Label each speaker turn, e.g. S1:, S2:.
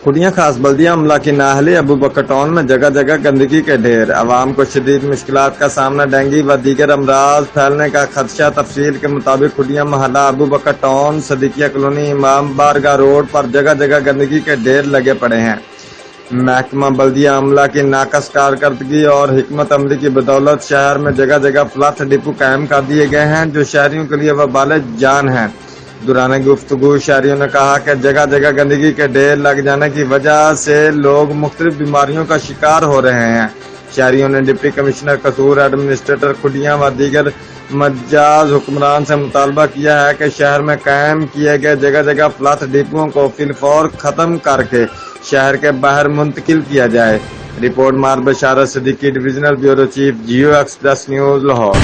S1: खुडियां खास बल्दिया अमला की नाहली अबू बकर टाउन में जगह जगह गंदगी के ढेर, अवाम को शदीद मुश्किलात का सामना, डेंगू व दीगर अमराज फैलने का खदशा। तफसील के मुताबिक खुडियां मोहल्ला अबू बकर टाउन, सदीकिया कॉलोनी, इमाम बारगाह रोड पर जगह जगह गंदगी के ढेर लगे पड़े हैं। महकमा बल्दिया अमला की नाकस कारकर्दगी और हिकमत अमली की बदौलत शहर में जगह जगह फ्लथ डिपो कायम कर दिए गए हैं, जो शहरियों के लिए वबाल जान है। दौरान गुफ्तगू शहरियों ने कहा कि जगह जगह गंदगी के ढेर लग जाने की वजह से लोग मुख्तलिफ बीमारियों का शिकार हो रहे हैं। शहरियों ने डिप्टी कमिश्नर कसूर, एडमिनिस्ट्रेटर खुडियां व दीगर मजाज हुक्मरान से मुतालबा किया है कि शहर में कायम किए गए जगह जगह फ्लथ डिपों को फिलफौर खत्म करके शहर के बाहर मुंतकिल किया जाए। रिपोर्ट मार बशारत सिद्दीकी, डिविजनल ब्यूरो चीफ, जियो एक्सप्रेस न्यूज, लाहौर।